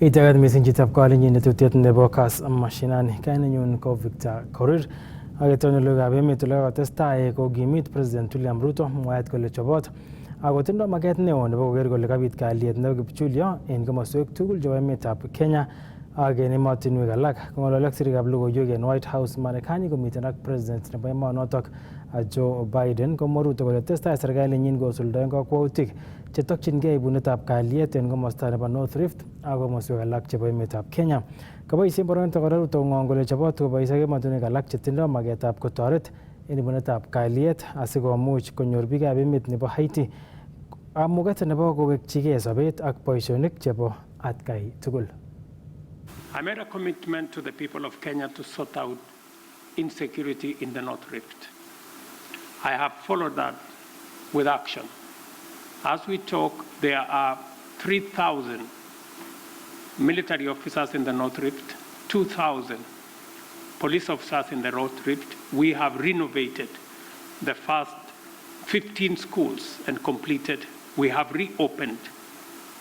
Itagat missing chitab calling in netutiet nebo Kass Mashinani. Kainenyu ko Victor Korir. Agetoni lugab emet ole kotestai kokimit President William Ruto mwaet kole chobot akotindo maket neo nebo koker kole kabit kalyet nebo kipchulyo en komoswek tugul chebo emetab Kenya ak en emotinwek alak. Kong'ololi ak sirikab logoiwek en White House Marekani komiten ak President nebo emonotok Joe Biden komwa Ruto kole testai serikalinyin kosuldaen kakwautik chetokchingei ibunetab kalyet en komosta nebo North Rift ak komoswek alak chebo emetab Kenya. Kaboisien boroinito kora Ruto kong'ong kole chobot kobois ak emotinwek alak chetindo maketab kotoret en ibunetab kalyet asikomuch konyor biikab emet nebo Haiti amuket nebo kowekchigei sobet ak boisionik chebo atkai tugul. I made a commitment to the people of Kenya to sort out insecurity in the North Rift. I have followed that with action. As we talk, there are 3,000 military officers in the North Rift, 2,000 police officers in the North Rift. We have renovated the first 15 schools and completed. We have reopened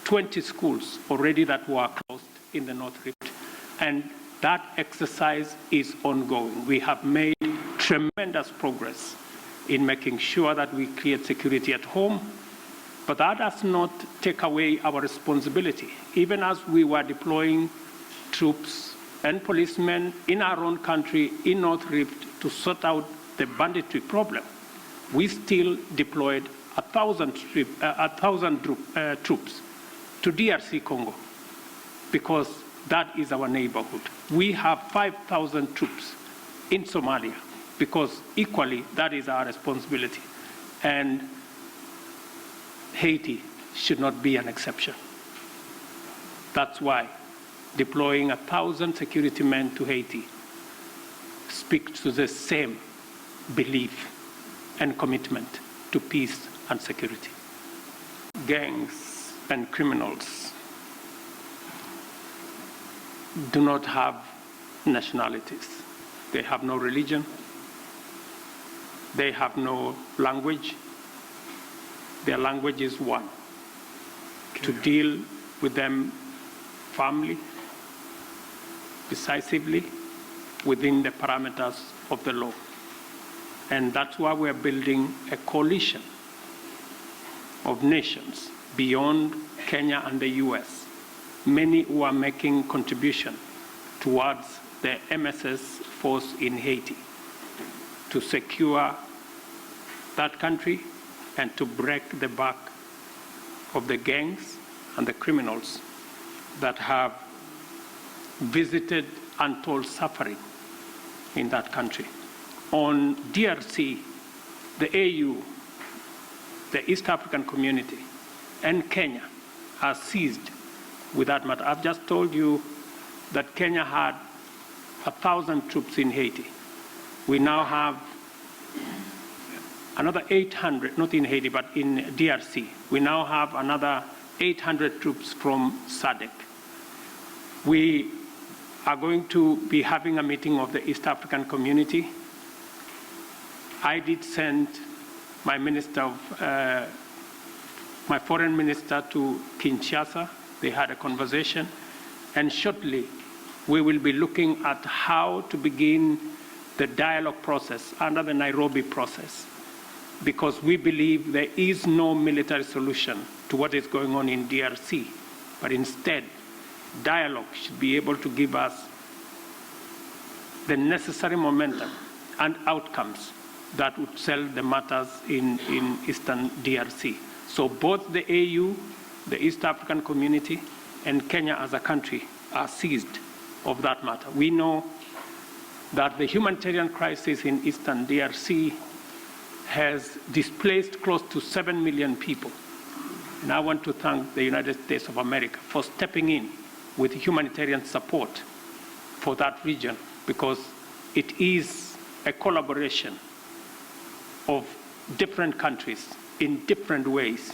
20 schools already that were closed in the North Rift. And that exercise is ongoing. We have made tremendous progress in making sure that we create security at home, but that does not take away our responsibility. Even as we were deploying troops and policemen in our own country, in North Rift, to sort out the banditry problem, we still deployed 1,000 troops to DRC Congo, because that is our neighborhood. We have 5,000 troops in Somalia, because equally that is our responsibility. And Haiti should not be an exception. That's why deploying 1,000 security men to Haiti speaks to the same belief and commitment to peace and security. Gangs and criminals do not have nationalities. They have no religion. They have no language. Their language is one. To deal with them firmly, decisively, within the parameters of the law. And that's why we're building a coalition of nations beyond Kenya and the US. Many who are making contribution towards the MSS force in Haiti to secure that country and to break the back of the gangs and the criminals that have visited untold suffering in that country. On DRC, the AU, the East African Community, and Kenya are seized with that matter. I've just told you that Kenya had 1,000 troops in Haiti. We now have another 800, not in Haiti, but in DRC. We now have another 800 troops from SADC. We are going to be having a meeting of the East African Community. I did send my my foreign minister to Kinshasa. They had a conversation, and shortly we will be looking at how to begin the dialogue process under the Nairobi process, because we believe there is no military solution to what is going on in DRC, but instead dialogue should be able to give us the necessary momentum and outcomes that would settle the matters in Eastern DRC. So both the AU, the East African Community, and Kenya as a country are seized of that matter. We know that the humanitarian crisis in Eastern DRC has displaced close to 7 million people. And I want to thank the United States of America for stepping in with humanitarian support for that region, because it is a collaboration of different countries in different ways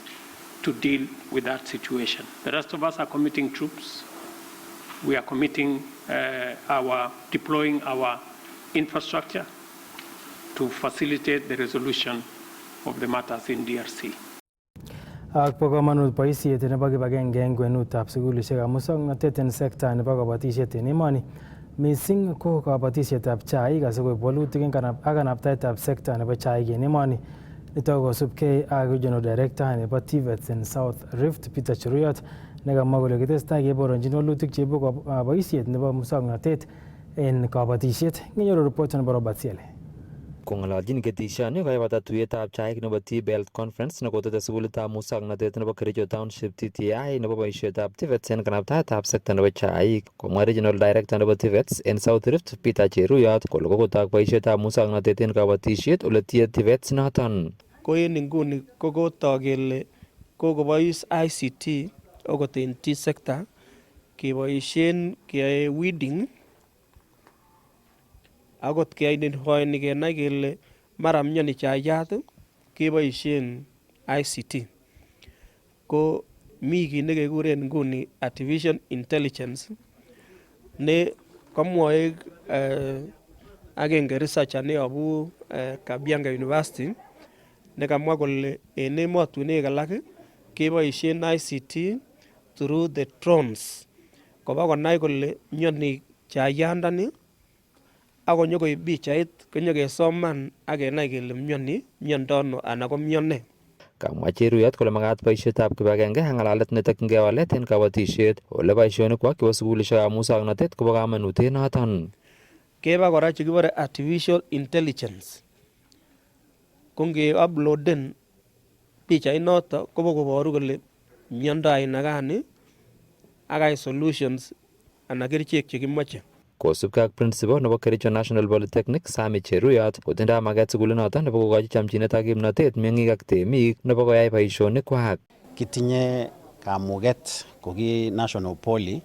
to deal with that situation. The rest of us are committing troops. We are committing deploying our infrastructure to facilitate the resolution of the matters in DRC. Ak bo kamanut boisiet nebo kibagenge eng kwenutab sukulishekab musoknotet eng sekta nebo kabatisiet eng emoni. Missing ko kabatisietab chaik asikoib walutik eng kanabtaetab sekta nebo chaik eng emoni. Nitok kosubkei ak Regional Director nebo TVETs en South Rift Peter Cheruyot nekamwa kole kitestai keboronjin walutik cheibu boisiet nebo musoknotet en kabatisiet. Ngenyoru report nebo Robert Siele. Kong'ololjin ketishoni koibata tuyetab chaik nebo T-Belt Conference nekotete sukulitab musoknotet nebo Kericho Township TTI nebo boisietab TVETs en kanabtaetab sekta nebo chaik. Komwa Regional Director nebo TVETs en South Rift Peter Cheruyot kole kokotok boisietab musoknotet en kabatisiet ole tie TVETs noton. Ko en inguni kokotok kele kokobois ICT okot en T-sector keboisien keyoe weeding akot ke-identifyeni kenai kele mara mioni chayat keboisien ICT. Ko mi kit nekekuren nguni artificial intelligence ne komwoe agenge researcher neyobu Kabianga University nekamwa kole en emotinwek alak keboisien ICT through the drones koba konai kole mioni chayandani akonyokoib pichait konyokesoman ak kenai kele mioni miondo ano anan ko mione. Kamwa Cheruyot kole makat boisietab kibagenge ak ng'alalet netokyingei walet en kabatisiet ole boisionikwak chebo sukulishekab musoknotet kobo kamanut en noton. Keba kora chekibore artificial intelligence ko nge-uploaden pichait noto kobokoboru kole miondo aina gani ak ai solutions anan kerichek chekimoche. Kosubkei ak principal nebo Kericho National Polytechnic Sami Cheruyot kotindoi maket sukulinoto nebo kokochi chamchinet ak kimnotet meng'ik ak temik nebo koyai boisionikwak. Kitinye kamuket ko ki National Poly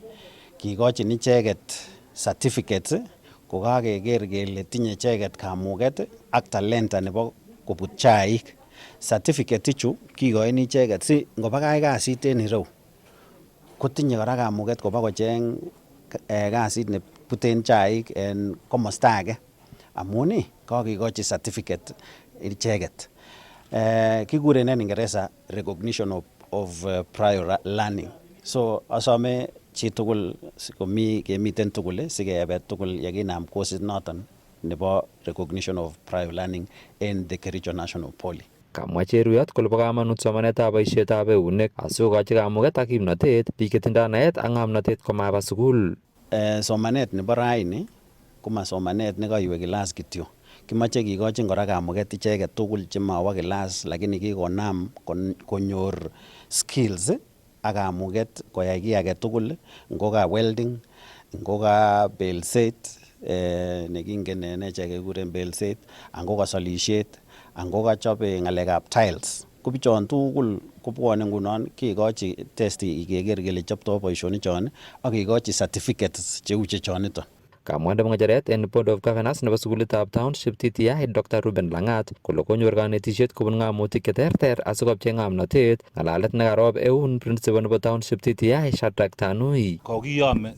kikochin icheket certificates kokakeker kele tinye icheket kamuket ak talenta nebo kobut chaik. Certificate ichu kikoin icheket si ngobakach kasit en ireu kotinye kora kamuket koba kocheng kasit nebuten chaik en komosta age amun kakikochi certificate icheket. Kikuren en Ingereza recognition of prior learning. So asome chitugul kemiten tugul sikebe tugul yekinam course noton nebo recognition of prior learning en the Kericho National Poly. Kamwa Cheruyot kole bo kamanut somanetab boisietab eunek asikokochi kamuket ak kimnotet biik chetindoi naet ak ng'omnotet komaba sukul. Somanet nebo raini koma somanet nekaiwe kilas kityo. Kimoche kikochin kora kamuket icheket tugul chemawo kilas lakini kikonam konyor skills ak kamuket koyai kiy age tugul, ngoka welding, ngoka belset nekingen en echek kekuren belset, angoka solisiet, angoka chobe ng'alekab tiles. Ko bichon tugul kobwone ngunon kikochi testi keker kele choptoo boisionichon ak kikochi certificates cheu chechoniton. Kamwa nebo ng'echeret en Board of Governors nebo sukulitab Township TTI Dr. Ruben Lang'at kole konyor kanetisiet kobun ng'amutik cheterter asikopchei ng'omnotet ng'alalet nekarob eun principal nebo Township TTI Shadrack Tanui. Kokiyome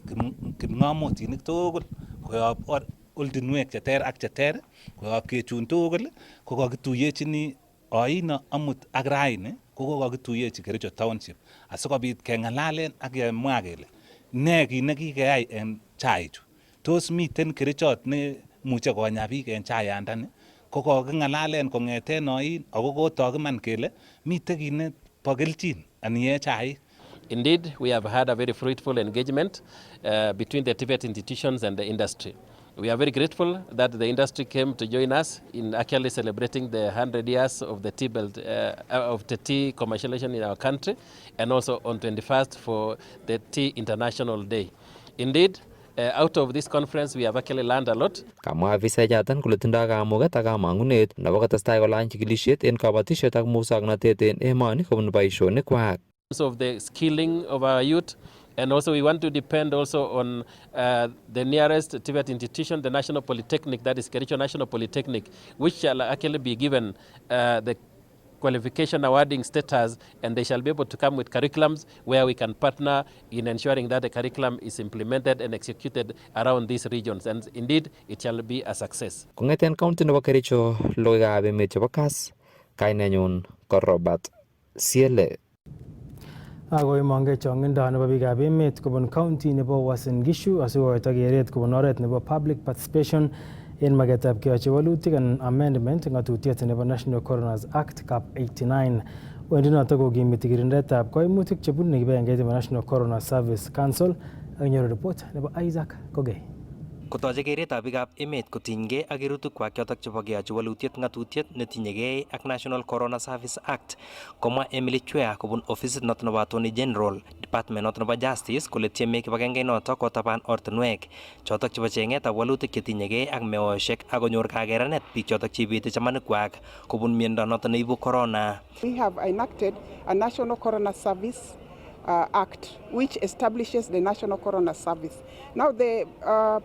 kipng'omotinik tugul koyob oldinwek cheter ak cheter koyob kechun tugul ko kakituyechini oino amut ak raini ko kakituyechi Kericho Township asikobit keng'alalen ak kemwa kele ne kit nekikeyai en chaichu. Tos miten kerichot ne muche konya biik en chayandani ko koking'alalen kong'eten oin ako kotok iman kele miten kit nebo kelchin aniye chaik. Indeed, we have had a very fruitful engagement between the TVET institutions and the industry. We are very grateful that the industry came to join us in actually celebrating the 100 years of the tea belt, of the tea commercialization in our country, and also on 21st for the Tea International Day. Indeed, out of this conference, we have actually learned a lot. Kamwa afisa choton kole tindoi kamuket ak kamang'unet nebo kotestai kolany chikilisiet en kabatisiet ak musoknotet en emoni kobun boisionikwak. Of the skilling of our youth, and also we want to depend also on the nearest TVET institution, the National Polytechnic, that is Kericho National Polytechnic, which shall actually be given the qualification awarding status, and they shall be able to come with curriculums where we can partner in ensuring that the curriculum is implemented and executed around these regions, and indeed it shall be a success. Kong'eten county nebo Kericho, logoiwekab emet chebo Kass, kainenyun ko Robert Siele. Ako imange chongindo nebo biikab emet kobun county nebo Uasin Gishu asikoito keret kobun oret nebo public participation en magetab keyochi walutik and amendment ng'atutiet nebo National Coroners Act Cap 89. Wendi noto kokimiti kirindetab koimutik chebune kibagengeit nebo National Coroners Service Council ak nyoru report nebo Isaac Kogei. Kotoche keretab biikab emet kotinygei ak kerutikwak chotok chebo keyochi walutiet ng'atutiet netinyegei ak National Corona Service Act, komwa Emily Chwea kobun ofisit noto nebo Attorney General Department noto nebo Justice kole tieme kibagengeit noto kotaban ortinwek chotok chebo cheng'etab walutik chetinyegei ak meoshek ak konyor kakeranet biik chotok cheibeti chamanikwak kobun miondo noto neibu corona. We have enacted a National Corona Service Act, which establishes the National Corona Service. Now, the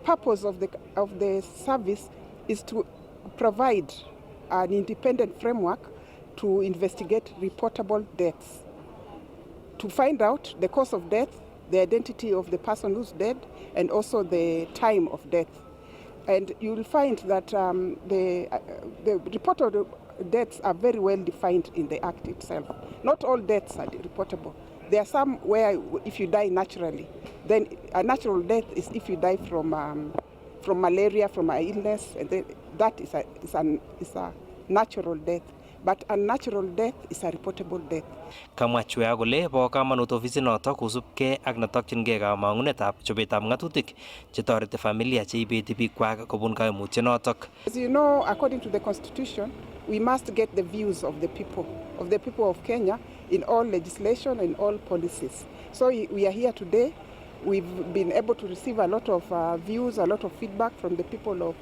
purpose of the service is to provide an independent framework to investigate reportable deaths, to find out the cause of death, the identity of the person who's dead, and also the time of death. And you will find that the reportable deaths are very well defined in the Act itself. Not all deaths are reportable. There are some where if you die naturally, then a natural death is if you die from malaria, from an illness, and then that is a natural death. But a natural death is a reportable death. Kamwa Chwea kole bo kamanut ofisit noto kosubkei ak netokyingei kamang'unetab chobetab ng'atutik chetoreti familia cheibeti biikwak kobun kaimutyet notok. As you know, according to the Constitution, we must get the views of the people of Kenya in all legislation and all policies. So we are here today. We've been able to receive a lot of views, a lot of feedback from the people of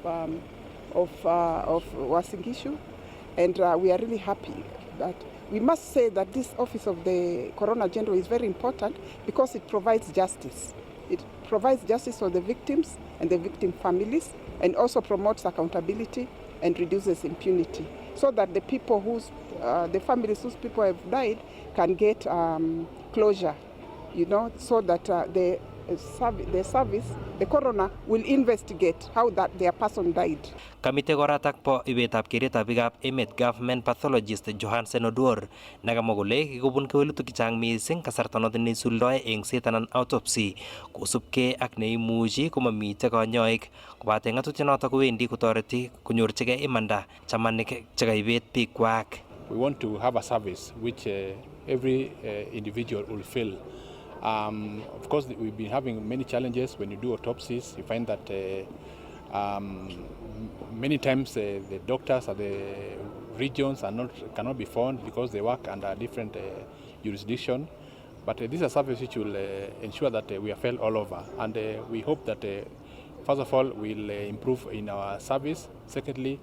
Uasin Gishu, and we are really happy. But we must say that this office of the Coroner General is very important because it provides justice. It provides justice for the victims and the victim families, and also promotes accountability and reduces impunity, so that the people the families whose people have died can get closure, so that the service, the coroner, will investigate how that their person died. Kamite koratak po ibetab keretab biikab emet government pathologist Johansen Oduor nakamwa kole kikobun kewelutik chechang mising kasarta noto neisuldoe engset anan autopsy kosubkei ak neimuchi komamite kanyoik kobate ng'atutiet noto kowendi kotoreti konyorchigei imanda chamanik chekaibet biikwak. We want to have a service which every individual will feel. Of course, we've been having many challenges when you do autopsies. You find that many times the doctors at the regions cannot be found because they work under different jurisdiction. But this is a service which will ensure that we are felt all over. And we hope that, first of all, we'll improve in our service. Secondly,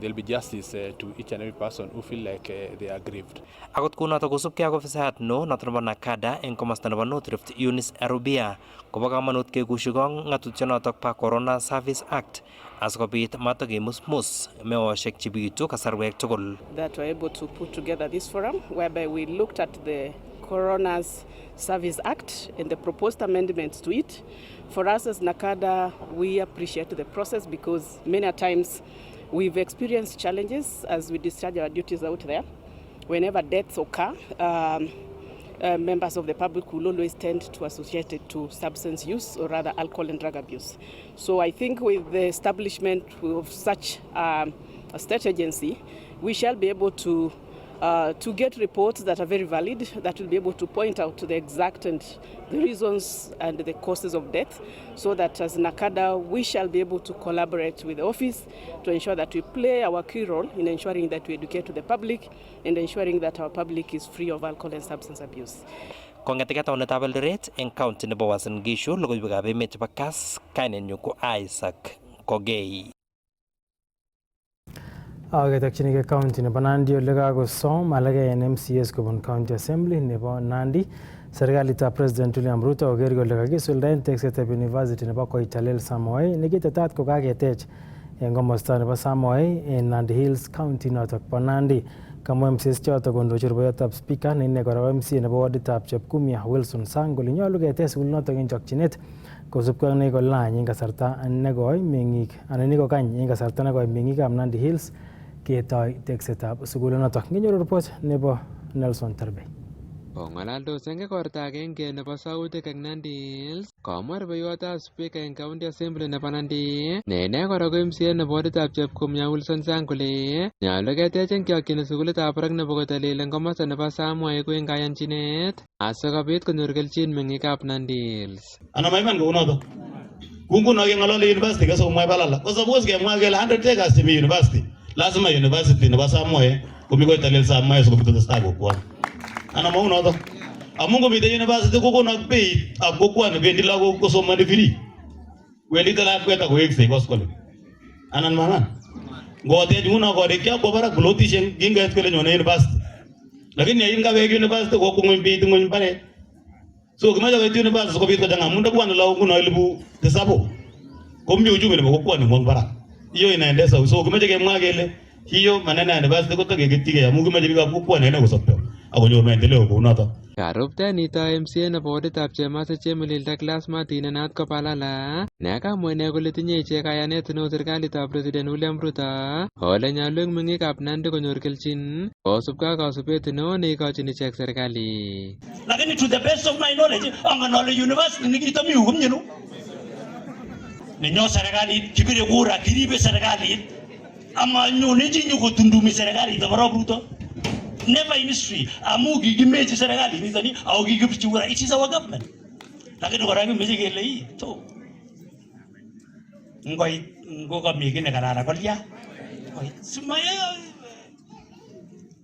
there'll be justice to each and every person who feel like they are grieved. Akot kunoto kosubkei ak ofisayat no noto nebo Nakada eng komosta nebo North Rift Eunice Arubia kobo kamanut kekushikong ng'atutyonotok pa Corona Service Act asikobit matakemusmus meoshek chebitu kasarwek tugul. That we're able to put together this forum whereby we looked at the Coroner's Service Act and the proposed amendments to it. For us as Nakada, we appreciate the process because many times we've experienced challenges as we discharge our duties out there. Whenever deaths occur, members of the public will always tend to associate it to substance use or rather alcohol and drug abuse. So I think with the establishment of such a state agency, we shall be able to get reports that are very valid, that will be able to point out to the exact and the reasons and the causes of death, so that as Nakada we shall be able to collaborate with the office to ensure that we play our key role in ensuring that we educate to the public and ensuring that our public is free of alcohol and substance abuse. Kong'etegei taunetab Eldoret eng county nebo Uasin Gishu, logoiwekab emet chebo Kass, kainenyu ko Isaac Kogei. Ketokchinigei county nebo Nandi ole kakosom alage en MCS kobun county assembly nebo Nandi. Serikalitab President William Ruto koker kole kakisuldaen teksetab university nebo Koitalel Samoei nekitetat kokaketech en komosta nebo Samoei en Nandi Hills county notok bo Nandi. Kamwa MCS chotok kondochi rubeiwotab speaker ne ine kora MC nebo waditab Chepkumia Wilson Sang kole nyolu ketech sukul notok en chokchinet kosubkei ak nekolany en kasarta nekoi meng'ik anan nekokany en kasarta nekoi meng'ikab Nandi Hills ketoi teksetab sukulinotok. Nginyoru report nebo Nelson Terbe. Kong'alaldos eng igorta agenge nebo sautik eng Nandi Hills, komwa rubeiwotab Speaker eng County Assembly nebo Nandi ne ine kora ko MCA nebo woditab Chepkumya Wilson Sang kole nyolu ketech eng chokchinet sukulitab barak nebo Kotalil eng komosta nebo Samoei ku eng kayanchinet asikobit konyor kelchin meng'ikab Nandi Hills. Ana maiman kounoto. Kunguno keng'ololi university kasomwa balala. Ko suppose kemwa kele 100 acres chemi university. Lazima university nebo Samoei komi Kotalil Samoei sikobit kotestai kokwoni. Ana maunoto. Amun komite university kokonok beit ab kokwani bendi lagok kosomani free. Wendi lakwet akoweksei koskole. Anan maman. Ngotech nguno korik kyakwo barak plotisiek kinget kole nyone university. Lakini yein kawek university ko ng'ony beit ng'ony mbaret. So kimache koit university sikobit kochang'a amun ndabwone lagok nguno 7,000 komi uchumi nebo kokwani ng'ony barak. Hiyo inaendesa. So kimache kemwa kele hiyo maneno ya university kotakeketige amun kimache biikab kokwani ene kosopcho akonyor maendeleo kounoto. Karuptenito MCA nebo woditab Chemase Chemelilda Class Martin nenat ko Balala ne kamwa ine kole tinye ichek kayanet neo serikalitab President William Ruto ole nyolu eng meng'ikab Nandi konyor kelchin kosubkei ak kasubet neo neikochin ichek serikali. Lakini to the best of my knowledge angen ale university nikitomi yu komye no. Nenyo serikalit kibire kura kiribe serikalit ama nyone chi nyokotundumi serikalit nebo Ruto. Never in history. Amu kikimechi serikali nitoni au kikipchi kura. It is our government. Lakini kora kimechi kele hii to. Ngo kami kine karara kolya. Sumaya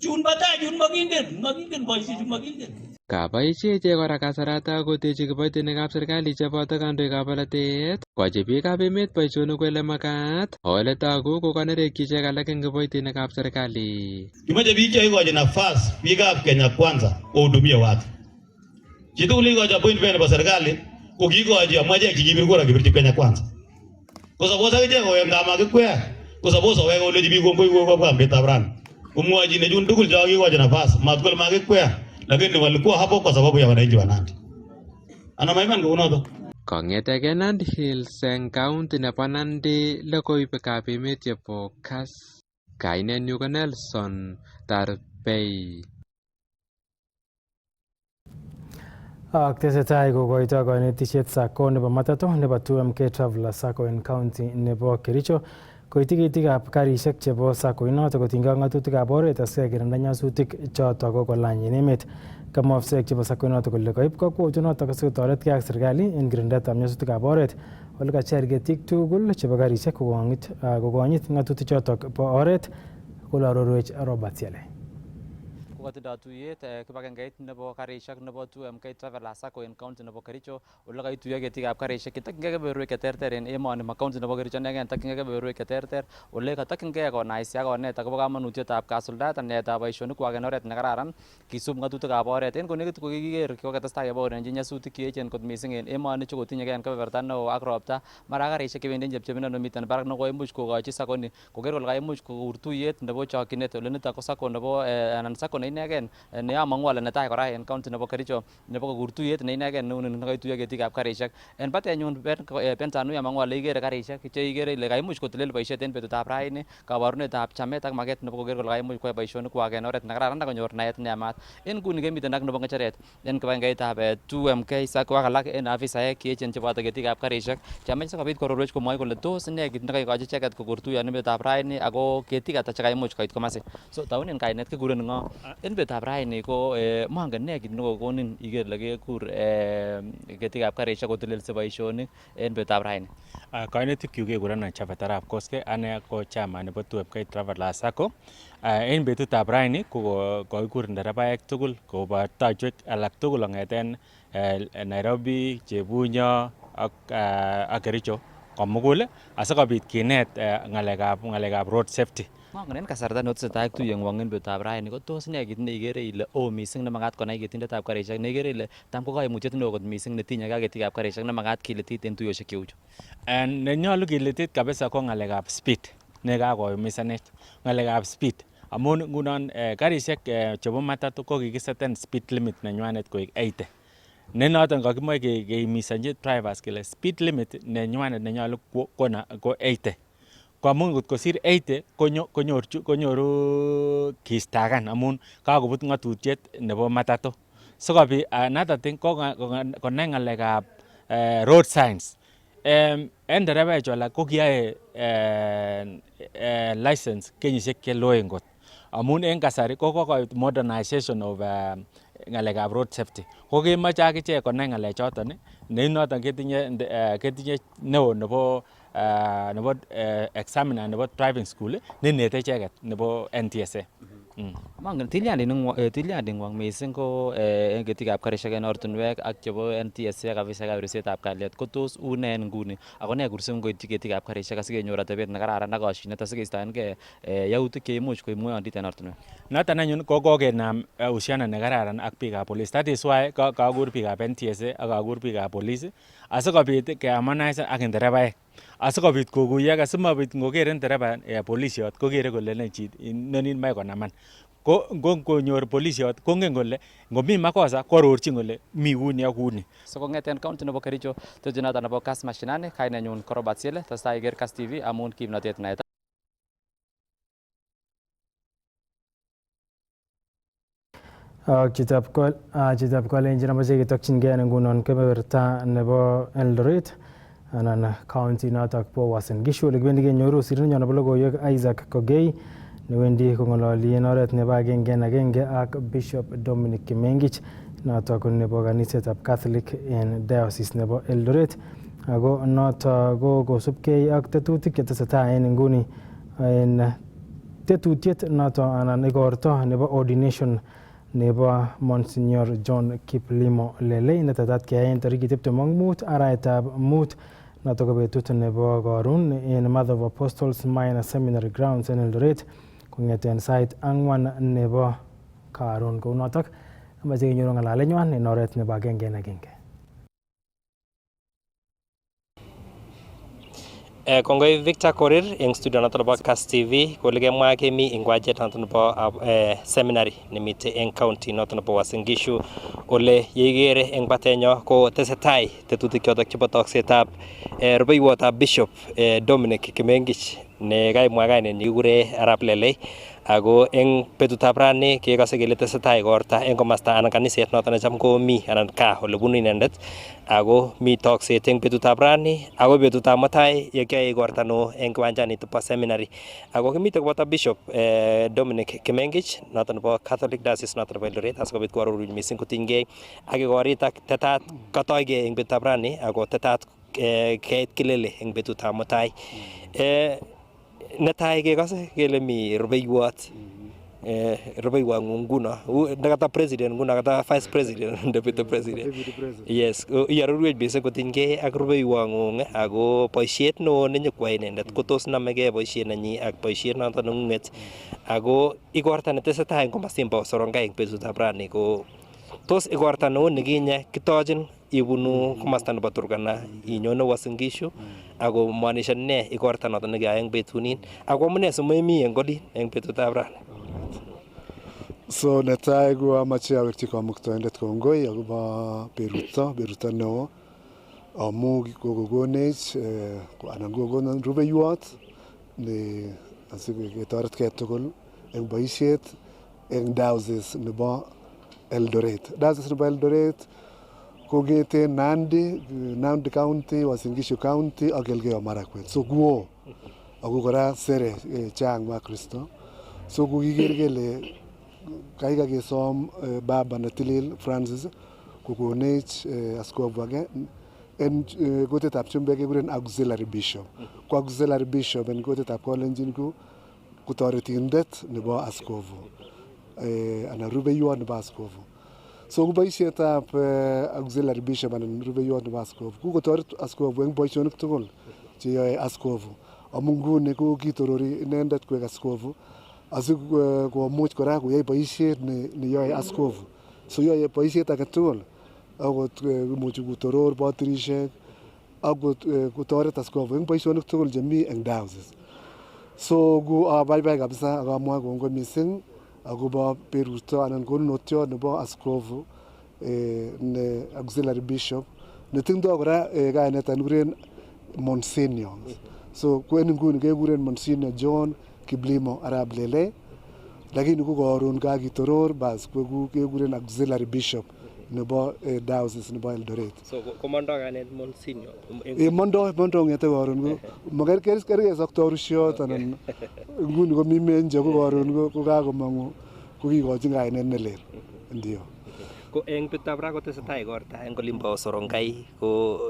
Jun magingen boisi Jun magingen. Kaboisie ichek kora kasarata kotechi kiboitinikab serikali cheboto kandoikab bolotet koyochi biikab emet boisionik ole makat ole togu kokonerekyi ichek alak eng kiboitinikab serikali. Kimache biik cheikochi nafas biikab Kenya Kwanza kohudumie watu. Chitugul ikochi appointment nebo serikali ko kikochi amwa ichek chikibir kura kibirchi Kenya Kwanza. Ko suppose akichek kowek ngamakikwer ko suppose owek olechi biik kongoi kobwa mbetab rani. Kumwochi nechun tugul cho kikochi nafas matkul makikwer. Lakini walikuwa hapo kwa sababu ya wananchi wa Nandi. Ana maiman kounoto. Kong'etege Nandi Hills eng county nebo Nandi logoiwekab emet chebo Kass. Kainenyu ko Nelson Tarbei. Ak tesetai kokoito konetisiet sako nebo matatu nebo 2MK Traveller Sacco en county nebo Kericho. Koitikitikab karisiek chebo sako inoto kotinygei ak ng'atutikab oret asikekirinda nyasutik choto ko kolany en emet. Kamwa ofisek chebo sako inoto kole koib kakwautyonoto asikotoretkei ak serikali en kirindaetab nyasutikab oret ole kacher ketik tugul chebo karisiek kokonyit ng'atutik choto bo oret kole arorwech Robert Yale. Kokatindo tuyet kibagengeit nebo karisiek nebo 2MK Traveller Sacco en county nebo Kericho ole kaituiyo ketikab karisiek chetokyingei kebeberwek cheterter en emoni ma county nebo Kericho inegen tokyingei kebeberwek cheterter ole katokyingei konaisi ak konet akobo kamanutietab kasuldaet ak naetab boisionikwak en oret nekararan kisub ng'atutikab oret en konekit kokikiker kokatestai kebaorenchi nyasutik cheechen kot missing en emoni chekotinyegei en kebeberta neo ak ropta mara karisiek chebendi en chepchebindo nemiten barak nekoimuch kokochi sako ni koker kole kaimuch kokur tuyet nebo chokyinet ole nitok ko sako nebo anan sako inegen ne amang'u ale netai kora en county nebo Kericho nebo kokur tuyet ne inegen neuni nekaituiyo ketikab karisiek en batenyun Bensanui amang'u ale ikere karisiek cheikere ile kaimuch kotelel boisiet en betutab raini kabarunetab chamet ak maket nebo koker kole kaimuch koyai boisionikwak en oret nekararan ak konyor naet neyamat en nguni kemiten ak nebo ng'echeret en kibagengeitab 2MK Sacco ak alak en afisaek cheechen cheboto ketikab karisiek chemoche sikobit kororwech komwoi kole tos ne kit nekaikochi icheket kokur tuyot en betutab raini ako ketik ata chekaimuch koit komasi so taunen kainet kikuren ng'o en betutab raini ko mongen ne kit nekokonin iker ile kekur ketikab karisiek kotelelsi boisionik en betutab raini. Kainetikyuk kekurenon Chapet Arap Koske, ane ko chama nebo 2MK Traveller Sacco. En betutab raini ko kokikur nderebaek tugul kobo tochwek alak tugul kong'eten Nairobi, Chebunyo ak Kericho komugul asikobit kinet ng'alekab road safety. Mongen en kasarta neotesetai ak tuyeng'wong en betutab raini ko tos ne kit neikere ile missing nemakat konai ketindetab karisiek neikere ile tam ko koimutiet neo kot missing netinyegei ak ketikab karisiek nemakat kiletit en tuyosiek cheu chu. Nenyolu kiletit kabisa ko ng'alekab speed nekakoumisanech ng'alekab speed amun ngunon karisiek chebo matatu ko kikiseten speed limit nenywanet koik 80 ne noton kakimoche keimisonchi drivers kele speed limit nenywanet nenyolu ko 80. Kwamun ngot kosir 80 konyoru kiistagan amun kakobut ng'atutiet nebo matatu. sikobit another thing ko konai ngalekab road signs. En derevaechu alak ko kiyoe license kenyisiek cheloen kot amun en kasari ko kokoit modernization of ngalekab road safety ko kemoche akichek konai ngalechoton ne noton ketinye neo nebo examiner nebo driving school nenete icheket nebo NTSA. Mangen tilyandingwang missing ko en ketikab karisiek en ortinwek ak chebo NTSA kabisekab ribsetab kalyet ko tos une en nguni ako ne kursim koityi ketikab karisiek asikenyor atebet nekararan ak koshinet asikeistoengei yautik cheimuch koib ng'oyondit en ortinwek. Noton anyun ko kokenam uhusiano nekararan ak biikab police. That is why kakur biikab NTSA ak kakur biikab police asikobit keharmonise ak nderebaek asikobit kokuyo asimabit ngokere ndereba polisiot kokere kole noni moe konaman. Ko ngonyor polisiot kongen kole ngomi makosa kwarorchin kole mi kuni ak kuni. So kong'eten county nebo Kericho tetu noton nebo Kass Mashinani, kainenyun ko Robert Siele, tesetai iker Kass TV amun kimnotet naet. Chitab Kalenjin amache ketokyingei ngunon kebeberta nebo Eldoret anan county notok bo Uasin Gishu ole kibendi kenyoru sirindenyon nebo logoiwek Isaac Kogei newendi kong'ololi en oret nebo agenge en agenge ak Bishop Dominic Kimengich notok nebo kanisetab Catholic en diocese nebo Eldoret ako notok ko kosubkei ak tetutik chetesetai en nguni en tetutiet notok anan igorto nebo ordination nebo Monsignor John Kiplimo Lelei netetat keyai en tarikit 25 arawetab 5 notok ko betut nebo Karon en Mother of Apostles Minor Seminary Grounds en Eldoret kong'eten sait 4 nebo Karon. Kou notok amache kenyoru ng'alalenywan en oret nebo agenge en agenge. Kongoi Victor Korir eng studio noton nebo Kass TV kole kemwa kemi eng wajet noton nebo seminary nemite eng county noton nebo Uasin Gishu ole yeigere eng batenyo ko tesetai tetutik chotok chebo toksetab rubeiwotab Bishop Dominic Kimengich ne kaimwa kainenyi kikure Arap Lelei ako eng betutab rani kekose kele tesetai igorta eng komasta anan kaniset noton necham komi anan kaa ole bunu inendet ako mi tokset eng betutab rani ako betutab mutai yekiyoe igorta neo eng kiwanjanito bo seminary ako kimite koboto Bishop Dominic Kimengich noton nebo Catholic Diocese noton nebo Eldoret asikobit koaroruch missing kotinygei ak igorit ak tetat katoigei eng betutab rani ako tetat keit kilele eng betutab mutai. Netai kekose kele mi rubeiwot nguno nekata president nguno kata vice president deputy president. Yes, iarorwech missing kotinygei ak rubeiwong'ung ako boisiet neo nenyokwai inendet ko tos namegei boisiet nenyi ak boisiet noton neng'ung'et ako igorta netesetai eng komasin bo Sorongai eng betutab rani ko tos igorta neo nekinye kitochin ibunu komasta nebo Turkana inyone Uasin Gishu ako maanisha ne igorta noton nekiyai eng betunin ako amune simemi eng olin eng betutab rani. So netai ko amache awekyi kamuktaindet kongoi akobo beruto neo amu kokokonech anan kokonon rubeiwot ne asiketoretkei tugul eng boisiet eng diocese nebo Eldoret. Diocese nebo Eldoret kong'eten Nandi County, Uasin Gishu County ak Elgeyo Marakwet. So kuo ako kora sere chang Wakristo. So kokiker kele kaikai kesom Baba netilil Francis kokonech askofu age en kutitab chumbek kekuren auxiliary bishop. Ko auxiliary bishop en kutitab Kalenjin ko toretindet nebo askofu anan rubeiwot nebo askofu. So ko boisietab auxiliary bishop anan rubeiwot nebo askofu ko kotoret askofu eng boisionik tugul cheyoe askofu amu nguni ko kitorori inendet koek askofu asikomuch kora koyai boisiet neyoe askofu. So yoe boisiet age tugul akot imuchi kotoror batirisiek akot kotoret askofu eng boisionik tugul chemi eng diocese. So ko abaibai kabisa akamwa kongoi missing akobo beruto anan konunotiot nebo askofu ne auxiliary bishop netindoi kora kainet nekikuren Monsignor. So ko en nguni kekuren Monsignor John Kiplimo Arap Lelei lakini ko karon kakitoror bas kekuren auxiliary bishop nebo diocese nebo Eldoret. So komondo kanet Monsignor. Mondo ngete koron ko makerkerke saktorisiot anan nguni komi menjo ko koron ko kakomangu ko kikochin kainet ne lel. Ndio. Ko eng betutab ra kotesetai igorta eng olimbo Sorongai ko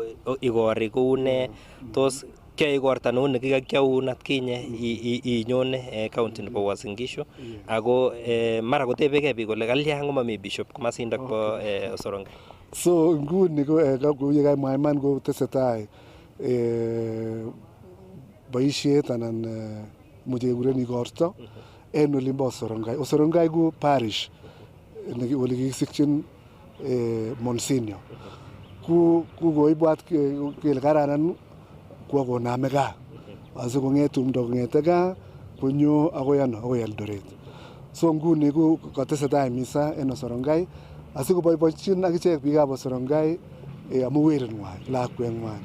igori koune tos kyoe igorta neu nekikakyaun atkinye inyone county nebo Uasin Gishu ako mara kotebekee biik kole kalya ngomami bishop komasindok bo Sorongai. So nguni ko yekamwa iman ko tesetai boisiet anan muche kekuren igorto en olimbo Sorongai. Sorongai ko parish ole kikisikyin Monsignor. Ku koibwat kele kararan kwo koname gaa asikong'et tumdo kong'ete gaa konyo akoi Eldoret. So nguni ko katesetai misa en Sorongai asikoboiboichin akichek biikab Sorongai amu wering'wai lakweng'wai.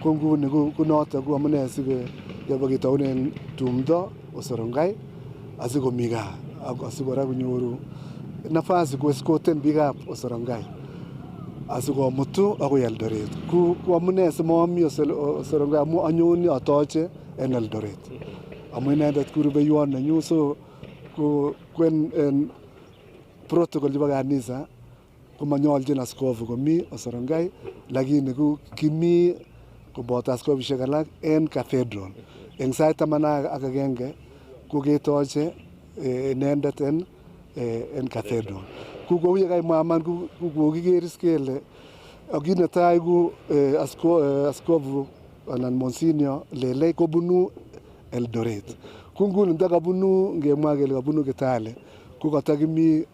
Ko nguni ko noto ko amune siketounen tumdo Sorongai asikomi gaa asikora konyoru nafasi koeskoten biikab Sorongai asikomutu akoi Eldoret. Ku amune simami Sorongai amu anyoni atoche en Eldoret. Amu inendet ku rubeiwot nenyu so en protocol chebo kanisa komanyolchin askofu komi Sorongai lakini kimi koboto askofishek alak en cathedral. Eng sait 11 ko ketoche inendet en cathedral. Ku kou yekaimwa iman ku kokikeris kele kit netai ku askofu anan Monsignor Lelei kobunu Eldoret. Ku nguni ndakabunu ngemwa kele kabunu Kitale ko katakimi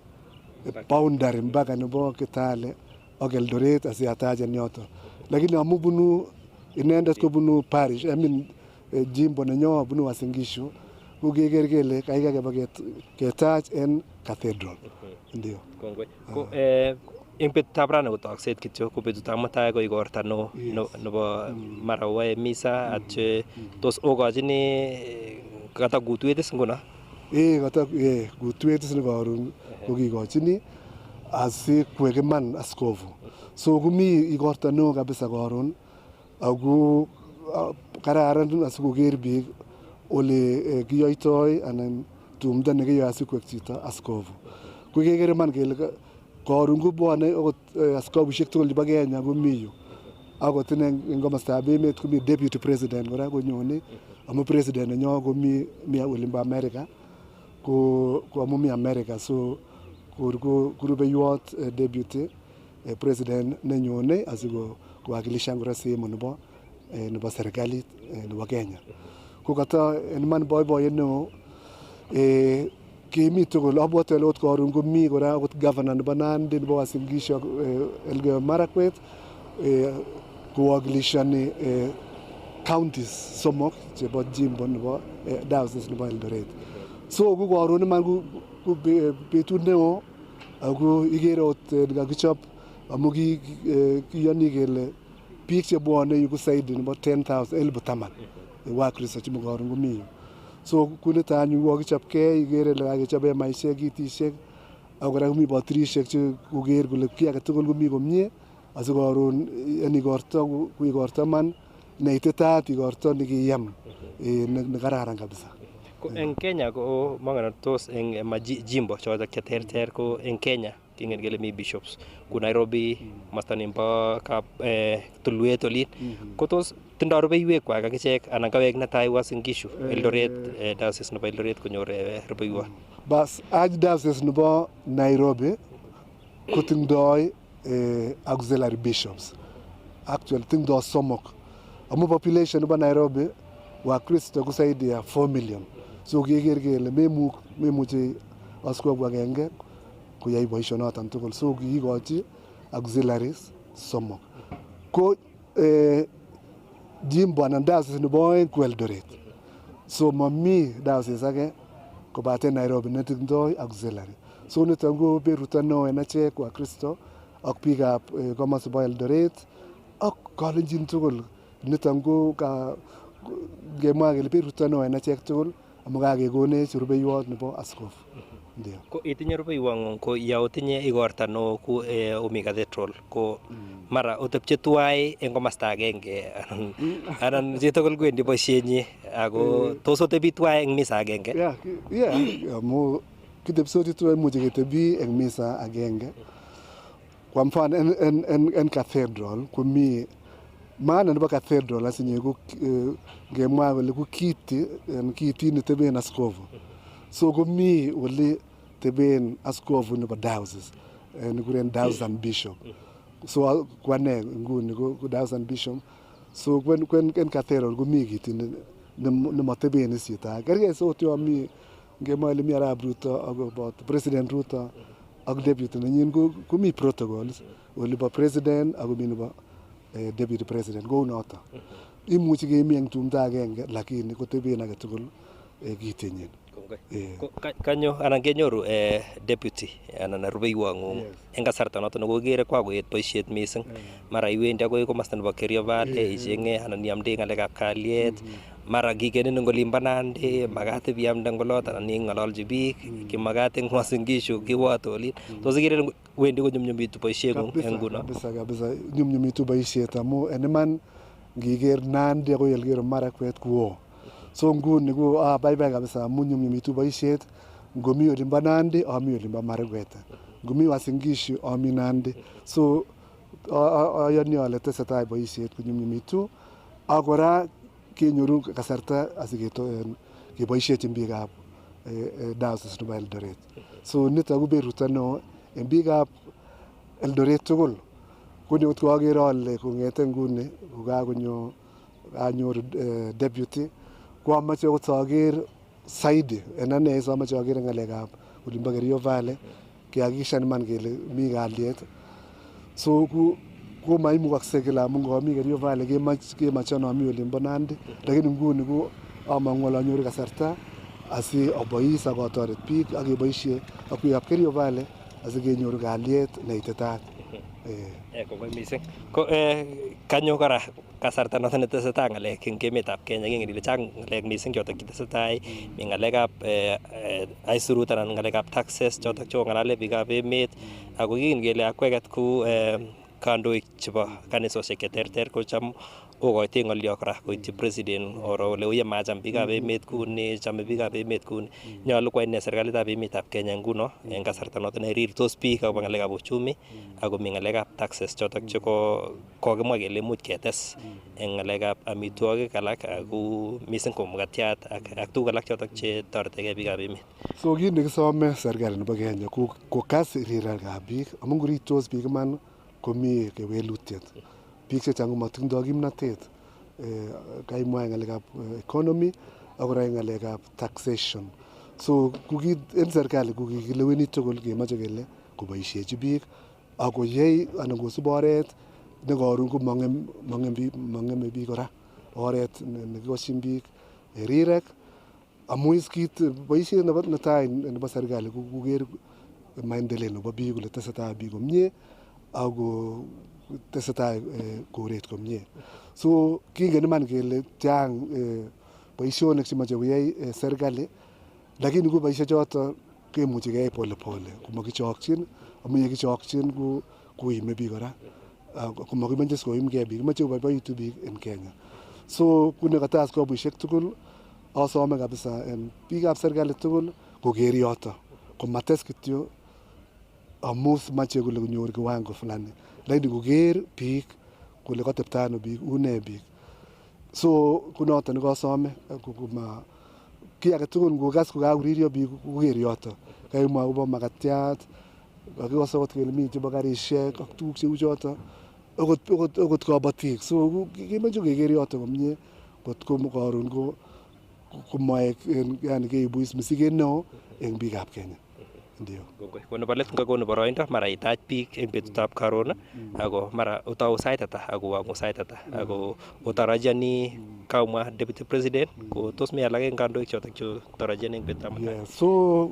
boundary mpaka nebo Kitale ak Eldoret asiatachen yoto. Lakini amu bunu inendet kobunu parish, jimbo nenyo bunu Uasin Gishu, ko keker kele kaikai keba ketach en cathedral. Ndio. Kongoi. Ko eng betutab rani kotokset kityo ko betutab mutai ko igorta nebo mara wae misa atche tos okochini kata kutwet is nguno. Kata kutwet is karon ko kikochini asikwek iman askofu. So kumi igorta neo kabisa karon ako kararan asikoker biik ole kiyoitoi anan tumdo nekiyoe asikwek chito askofu. Ko keker iman kele karon kobwone okot askofushek tugul chebo Kenya komi yu. Akot eng komostab emet komi deputy president kora konyone amu president nenyo komi olimbo America ko amu mi America so ko rubeiwot deputy president nenyone asikowakilishan kora sehemu nebo serikalit nebo Kenya. Ko kata en iman boiboiyet neo kimi tugul abwote ole karon komi kora akot governor nebo Nandi nebo Uasin Gishu Elgeyo Marakwet kowakilishani counties somok chebo jimbo nebo diocese nebo Eldoret. So ko karon iman ko betut neo ako ikere ot kakichop amu kiyoni kele biik chebwone yu ko zaidi nebo 10,000 wakristo chemo karon komi yu. So kunito anyun kokichopkei ikere ile kakechop hemaishek, kitishek ak kora komi batirishek che koker kole ki age tugul komi komie asikoron en igorto ku igorto man neititaat igorto nekiyam nekararan kabisa. Ko eng Kenya ko mangen tos eng majimbo chotok cheterter ko eng Kenya kingen kele mi bishops ku Nairobi mastanin bo tulwet olin ko tos tindoi rubeiwek kwak akichek anan kawek netai Uasin Gishu Eldoret diocese nebo Eldoret konyor rubeiwot. Bas archdiocese nebo Nairobi kotindoi auxiliary bishops. Actually tindoi somok amu population nebo Nairobi wakristo ko zaidi ya 4 million. So keker kele memuche askofu agenge koyai boisionoton tugul. So kikikochi auxiliaries somok. Ko jimbo anan diocese nebo oeng ko Eldoret. So mami diocese age kobate Nairobi netindoi auxiliary. So niton ko beruto neo en achek wakristo ak biikab komosi bo Eldoret ak kalenjin tugul. Niton ko ngemwa kele beruto neo en achek tugul amu kakekonech rubeiwot nebo askofu. Ndio. Ko itinye rubeiwang'ung ko ya otinye igorta no ku Umi Cathedral ko mara otepche tuwai eng komasta agenge anan chitugul kwendi boisienyi ako tos otebi tuwai eng misa agenge. Amu kitepsoti tuwai muche ketebi eng misa agenge. Kwa mfano en cathedral komi maana nebo cathedral asinye ko ngemwa kole ku kiti neteben askofu. So komi ole teben askofu nebo diocese nikuren diocese and bishop. So kwane nguni ko diocese and bishop. So kwen cathedral komi kiti nemateben isita. Kerge so yo mi ngemwa ile mi Arap Ruto about President Ruto ak deputy nenyin komi protocols ole bo president ak komi nebo deputy president kou noto. Imuchi kemi eng tumdo agenge lakini koteben age tugul kitenyin. Kanyo anan kenyoru deputy anan rubeiwang'ung eng kasarta noto nekokere kwakoet boisiet mising. Mara iwendi akoi komasta nebo Kerio Valley icheng'e anan iamdoi ng'alekab kalyet. Mara kikenin eng olimbo Nandi makat ibiamde eng olot anan ing'ololji biik kimakat eng Uasin Gishu kiwote olin. Tos ikere wendi konyumnyumitu boisieng'ung eng nguno? Kabisa nyumnyumitu boisiet amu en iman ngiker Nandi akoi Elgeyo Marakwet kuoo. So nguni ko baibai kabisa amu nyumnyumitu boisiet. Ngomi olimbo Nandi ami olimbo Marakwet. Ngomi Uasin Gishu ami Nandi. So ayani ale tesetai boisiet konyumnyumitu ak kora kenyoru kasarta asikeboisiechin biikab diocese nebo Eldoret. So nito ko beruto neo en biikab Eldoret tugul. Koni ot koagere ale kong'ete nguni kokanyor deputy ko amache ot ager saidi en ane amoche ager ng'alekab olimbo Kerio Valley kehakikishan iman kele mi kalyet. So ko maimukakse kila amu ngami Kerio Valley kemache ami olimbo Nandi lakini nguni ko amang'u ale anyoru kasarta asi abois ak atoret biik ak keboisie ak biikab Kerio Valley asikenyoru kalyet neititaat. Kongoi mising. Ko kanyo kora kasarta noto netesetai ng'alek eng emetab Kenya kingen ile chang ng'alek mising chotok chetesetai mi ng'alekab aisurut anan ng'alekab taxes chotok chekong'alale biikab emet ako kingen kele akweket ku kandoik chebo kanisosiek cheterter kocham okoitoi ng'olyo kora koityi president oro ole uye macham biikab emet kuni chame biikab emet kuni nyolu kwai ne serikalitab emetab Kenya nguno eng kasarta noto nerirtos biik akobo ng'alekab uchumi ako mi ng'alekab taxes chotok che kokimwa kele imuch ketes eng ng'alekab amitwogik alak ako mising ko mukatiat ak tuguk alak chotok che toretegei biikab emet. So kit nekisome serikali nebo Kenya ko kas rirekab biik amu ngoritos biik iman komi kewelutiet. Biik chechang komatindoi kimnatet kaimwa ng'alekab economy ak kora ng'alekab taxation. So en serikali ko kikileweni tugul kemoche kele koboisiechi biik akoyai anan kosub oret nekoron ko mang'eme biik kora oret nekikoshin biik rirek amu iskit boisiet netai nebo serikali ko koker maendeleo nebo biik kole tesetai biik komie ako tesetai koret komie. So kingen iman kele chang boisionik chemoche koyai serikali lakini ko boisiechoto kemuche keyai pole pole komakichokchin amu yekichokchin koime biik kora komakimeche koimgei biik kimeche koboiboitu biik en Kenya. So kune kata askobusiek tugul asome kabisa en biikab serikali tugul koker yoto komates kityo amu mache kole konyor kiwango fulani lakini koker biik kole katepta ano biik une biik. So kunoto nekasome kiy age tugul ngokas kokakuririo biik koker yoto kaimwa akobo makatiat kakikose akot kele mi chebo karisiek ak tuguk cheu choto okot kabatik. So kemoche keker yoto komie kot ko karon komaek yani keibu misiget neo eng biikab Kenya. Ndio. Kono balet ngakonu boroindo mara itach biik eng betutab karon ako mara utau sait ata ako wang'u sait ata ako utarajiani kaumwa deputy president ko tos mi alak eng kandoik chotok chu tarajiani eng betutab mutai. So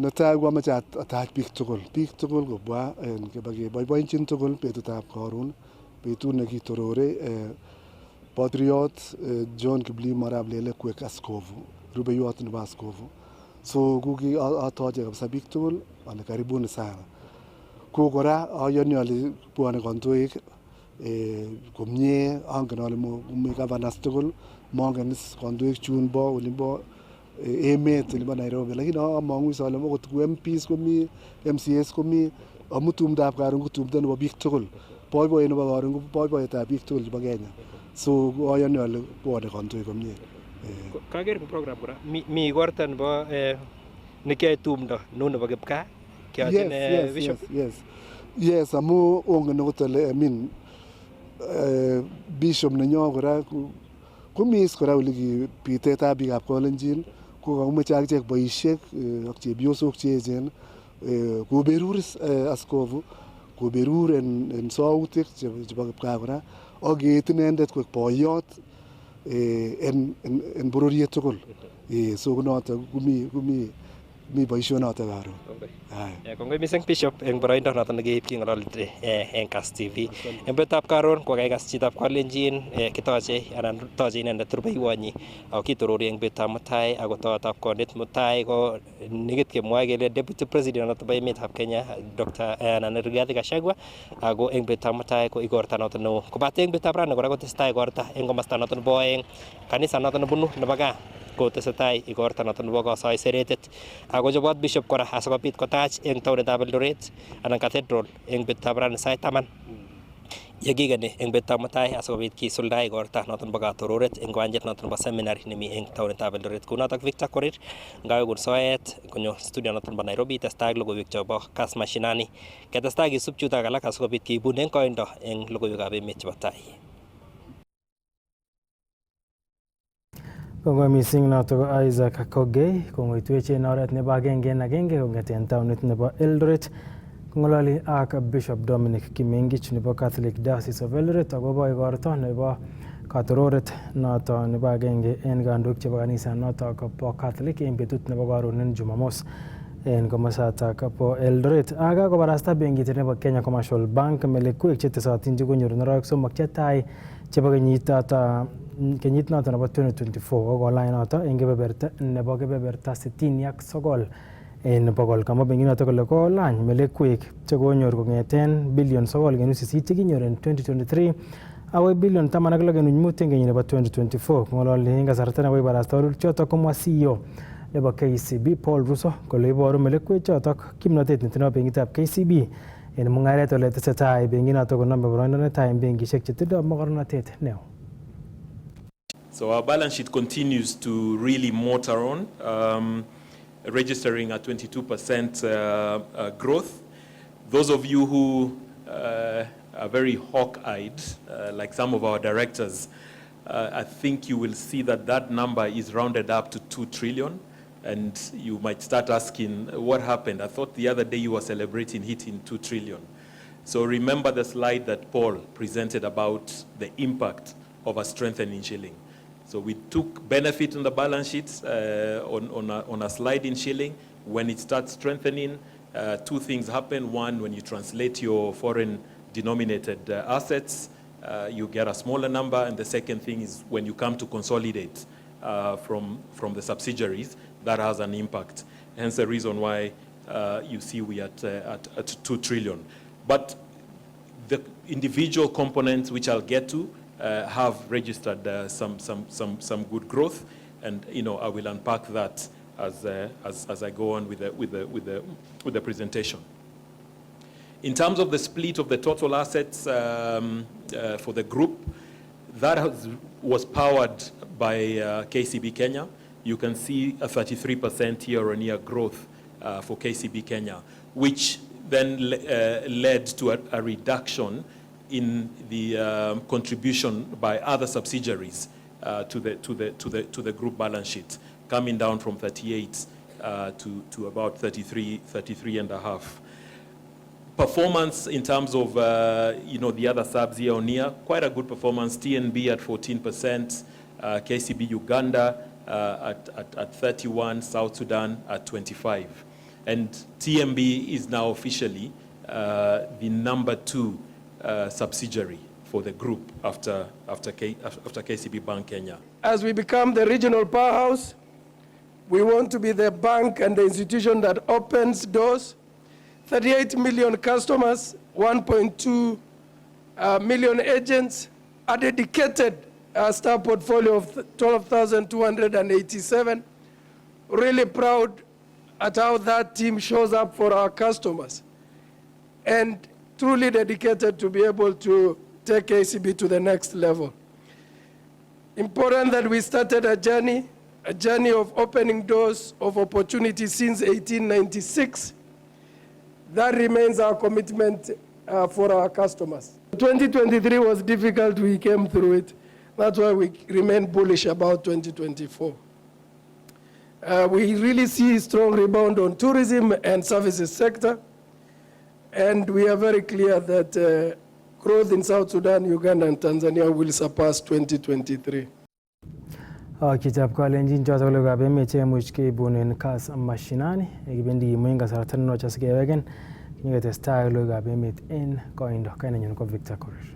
netai ko amache atach biik tugul kobwa keboiboichin tugul betutab karon betut nekitorore Patriot John Kiplimo Arap Lele kwek askofu rubeiwot nebo askofu. So kuki atoche kabisa biik tugul ale karibuni sana. Ku kora ayoni ale bwone kandoik komie, angen ale mi governors tugul, mongen is kandoik chun bo olimbo emet olimbo Nairobi, lakini among'u ale okot ku MPs komi, MCAs komi, amu tumdab karon ko tumdo nebo biik tugul. Boiboiyet nebo karon ko boiboiyetab biik tugul chebo Kenya. So ayoni ale bwone kandoik komie. Kager ko program kora mi igorta nebo nekiyoe tumdo neu nebo kipkaa keyochin bishop. Yes, amu ongen okot ale bishop nenyo kora komis kora ole bitetab biikab Kalenjin ko kakimoche akichek boisiek ak chepyosok cheechen koberur askofu, koberur en sautik chebo kipkaa kora ak keet inendet koek boiyot en bororiet tugul. So konoto mi boisionoto karon. Kongoi mising Bishop eng boroindo noto nekeib king'ololite eng Kass TV. Eng betutab karon ko kaikas chitab Kalenjin kitoche anan toche inendet rubeiwonyi ako kitorori eng betutab mutai ako totab kondit mutai ko nekit kemwoe kele Deputy President nebo emetab Kenya Dr. Rigathi Gachagua ako eng betutab mutai ko igorta noto neo. Kobate eng betutab rani kora kotesetai igorta eng komosta noto nebo oeng kanisa noto nebunu nebo gaa ko tesetai igorta noto nebo kosoi seretet ako chobot Bishop kora asikobit kotach eng taonitab Eldoret anan Cathedral eng betutab rani sait 10 yekikeni eng betutab mutai asikobit kisulda igorta noto nebo katororet eng kiwanjet noto nebo seminary nemi eng taonitab Eldoret. Kunotok Victor Korir ngawekun soet konyo studio noto nebo Nairobi testai ak logoiwek chebo Kass Mashinani ketestai kisub chutok alak asikobit keibun eng koindo eng logoiwekab emet chebo tai. Kongoi mising noto ko Isaac Kogei kongoitwech en oret nebo agenge en agenge kong'eten taonit nebo Eldoret kong'ololi ak Bishop Dominic Kimengich nebo Catholic Diocese of Eldoret akobo igorto nebo katororet noto nebo agenge en kandoik chebo kanisa noto bo Catholic en betut nebo karon en Jumamos en komosatak bo Eldoret. Aga kobarasta benkit nebo Kenya Commercial Bank melekwek chetesotin chekonyor noroik somok chetai chebo kenyit noto nebo 2024 kokolany noto en kebeberta nebo kebeberta 69 en bogol. Kamwa benkit noto kole kolany melekwek chekonyor kong'eten bilion 9.8 chekinyor en 2023 akoi bilion 16.5 en kenyit nebo 2024. Kong'ololi en kasarta nebo ibarasta choto komwa CEO nebo KCB Paul Russo kole iboru melekwek chotok kimnotet netindoi benkitab KCB en mung'aret ole tesetai benkit noto konome boroindo netai en benkisiek chetindoi mogornotet neo. So our balance sheet continues to really motor on, registering a 22% growth. Those of you who are very hawk-eyed, like some of our directors, I think you will see that that number is rounded up to 2 trillion. And you might start asking, what happened? I thought the other day you were celebrating hitting 2 trillion. So remember the slide that Paul presented about the impact of a strengthening shilling. So we took benefit on the balance sheets on a sliding shilling. When it starts strengthening, two things happen. One, when you translate your foreign denominated assets, you get a smaller number. And the second thing is when you come to consolidate from the subsidiaries, that has an impact. Hence the reason why you see we at 2 trillion. But the individual components, which I'll get to, have registered some good growth, and I will unpack that as I go on with the presentation. In terms of the split of the total assets for the group, that was powered by KCB Kenya. You can see a 33% year-on-year growth for KCB Kenya, which then led to a reduction in the contribution by other subsidiaries to the group balance sheet, coming down from 38 to about 33 and a half. Performance in terms of the other subs year on year, quite a good performance. TNB at 14%, KCB Uganda at 31, South Sudan at 25, and TMB is now officially the number 2 subsidiary for the group after KCB Bank Kenya. As we become the regional powerhouse, We want to be the bank and the institution that opens doors. 38 million customers, 1.2 million agents, a dedicated staff portfolio of 12,287. Really proud at how that team shows up for our customers, and truly dedicated to be able to take KCB to the next level. Important that we started a journey of opening doors of opportunity since 1896. That remains our commitment for our customers. 2023 was difficult, we came through it. That's why we remain bullish about 2024. We really see strong rebound on tourism and services sector, and we are very clear that growth in South Sudan, Uganda, and Tanzania will surpass 2023. Kitab kalenjin chotok lugab emet chemuch keibunen Kass Mashinani kibendi muinga kasarta notok sikeweken kingetestai lugab emet en koindo. Kainenyu ko Victor Korir.